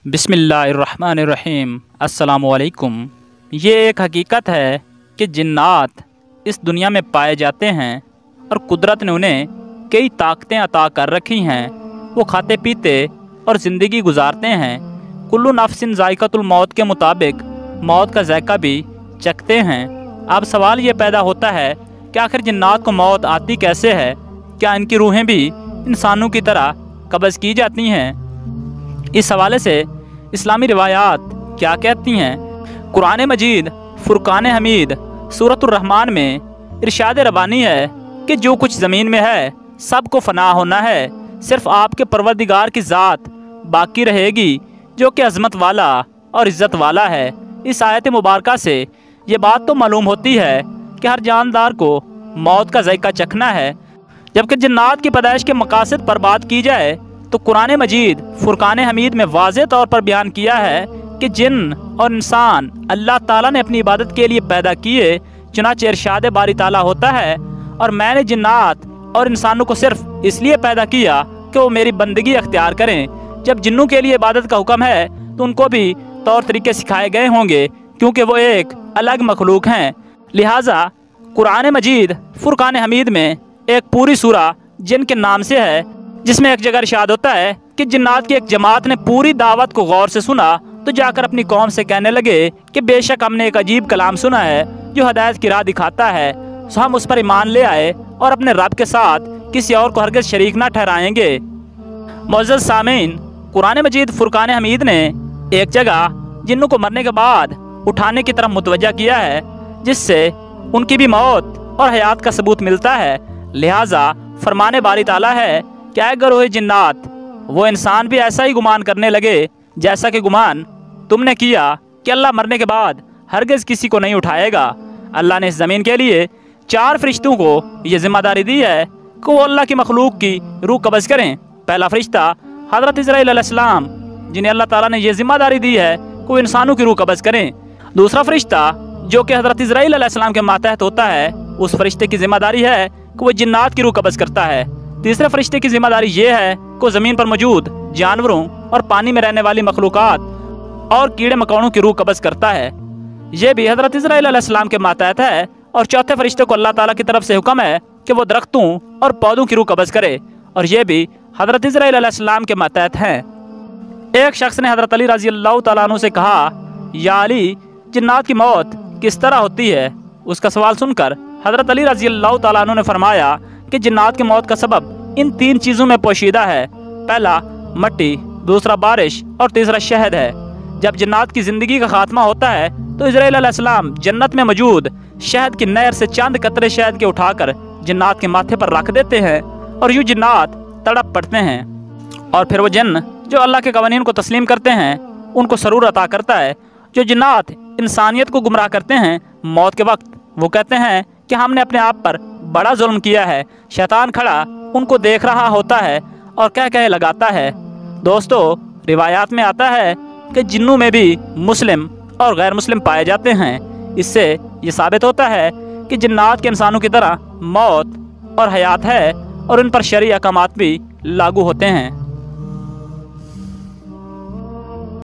बिस्मिल्लाहिर्रहमानिर्रहीम। अस्सलामुअलैकुम। ये एक हकीकत है कि जिन्नात इस दुनिया में पाए जाते हैं और कुदरत ने उन्हें कई ताकतें अता कर रखी हैं। वो खाते पीते और ज़िंदगी गुजारते हैं। कुल्लु नफ्सिन ज़ाइक़तुल मौत के मुताबिक मौत का जायका भी चखते हैं। अब सवाल ये पैदा होता है कि आखिर जिन्नात को मौत आती कैसे है? क्या इनकी रूहें भी इंसानों की तरह कब्ज़ की जाती हैं? इस हवाले से इस्लामी रिवायात क्या कहती हैं? कुरान मजीद फुरकान हमीद सूरतुर रहमान में इरशाद रबानी है कि जो कुछ ज़मीन में है सब को फ़ना होना है, सिर्फ़ आपके परवरदिगार की ज़ात बाकी रहेगी जो कि अज़मत वाला और इज़्ज़त वाला है। इस आयत मुबारका से ये बात तो मालूम होती है कि हर जानदार को मौत का जायका चखना है। जबकि जिन्नात की पैदाइश के मकासद पर बात की जाए तो कुरान मजीद फुरकान हमीद में वाज़ेह तौर पर बयान किया है कि जिन और इंसान अल्लाह ताला ने अपनी इबादत के लिए पैदा किए। चुनांचे इरशाद बारी ताला होता है, और मैंने जिन्नात और इंसानों को सिर्फ इसलिए पैदा किया कि वो मेरी बंदगी अख्तियार करें। जब जिन्नों के लिए इबादत का हुक्म है तो उनको भी तौर तरीके सिखाए गए होंगे, क्योंकि वो एक अलग मखलूक हैं। लिहाजा कुरान मजीद फुरकान हमीद में एक पूरी सूरा जिन के नाम से है, जिसमें एक जगह इरशाद होता है कि जिन्नात की एक जमात ने पूरी दावत को गौर से सुना तो जाकर अपनी कौम से कहने लगे कि बेशक हमने एक अजीब कलाम सुना है जो हदायत की राह दिखाता है, सो हम उस पर ईमान ले आए और अपने रब के साथ किसी और को हरगिज़ शरीक ना ठहराएंगे। मुअज़्ज़ज़ सामीन, कुरान मजीद फुरकान हमीद ने एक जगह जिन्नों को मरने के बाद उठाने की तरफ मुतवज्जा किया है, जिससे उनकी भी मौत और हयात का सबूत मिलता है। लिहाजा फरमाने बारी ताला है कि ऐ गरोह जिन्नात, वो इंसान भी ऐसा ही गुमान करने लगे जैसा कि गुमान तुमने किया कि अल्लाह मरने के बाद हरगिज़ किसी को नहीं उठाएगा। अल्लाह ने इस ज़मीन के लिए 4 फरिश्तों को ये ज़िम्मेदारी दी है कि वो अल्लाह की मखलूक की रूह कब्ज़ करें। पहला फरिश्ता हज़रत इज़राइल अलैहिस्सलाम, जिन्हें अल्लाह ताला ने यह ज़िम्मेदारी दी है कि वो इंसानों की रूह कब्ज़ करें। दूसरा फरिश्ता जो कि हज़रत इज़राइल अलैहिस्सलाम के मातहत होता है, उस फरिश्ते की ज़िम्मेदारी है कि वो जिन्नात की रूह कब्ज़ करता है। तीसरे फरिश्ते की ज़िम्मेदारी ये है कि ज़मीन पर मौजूद जानवरों और पानी में रहने वाली मखलूक़ात और कीड़े मकोड़ों की रूह कब्ज़ करता है। ये भी हज़रत इज़राइल अलैहिस्सलाम के मातहत है। और चौथे फरिश्ते को अल्लाह ताला की तरफ से हुक्म है कि वो दरख्तों और पौधों की रूह कब्ज़ करे, और ये भी हज़रत इज़राइल अलैहिस्सलाम के मातहत हैं। एक शख्स ने हज़रत अली रज़ी अल्लाह तआला अन्हु से कहा, या अली, जिन्नात की मौत किस तरह होती है? उसका सवाल सुनकर हज़रत अली रज़ी अल्लाह तआला अन्हु ने फरमाया कि जिन्नात की मौत का सबब इन 3 चीज़ों में पोशीदा है। पहला मट्टी, दूसरा बारिश और तीसरा शहद है। जब जिन्नात की ज़िंदगी का खात्मा होता है तो इज़राइल अलैहिस्सलाम जन्नत में मौजूद शहद की नहर से चंद कतरे शहद के उठाकर जिन्नात के माथे पर रख देते हैं, और यूँ जिन्नात तड़प पड़ते हैं। और फिर वो जिन्न जो अल्लाह के कवानीन को तस्लीम करते हैं उनको सरूर अता करता है। जो जिन्नात इंसानियत को गुमराह करते हैं, मौत के वक्त वो कहते हैं कि हमने अपने आप पर बड़ा जुल्म किया है। शैतान खड़ा उनको देख रहा होता है और कह लगाता है। दोस्तों, रिवायात में आता है कि जिन्नों में भी मुस्लिम और गैर मुस्लिम पाए जाते हैं। इससे ये साबित होता है कि जिन्नात के इंसानों की तरह मौत और हयात है, और इन पर शरई अहकामात भी लागू होते हैं।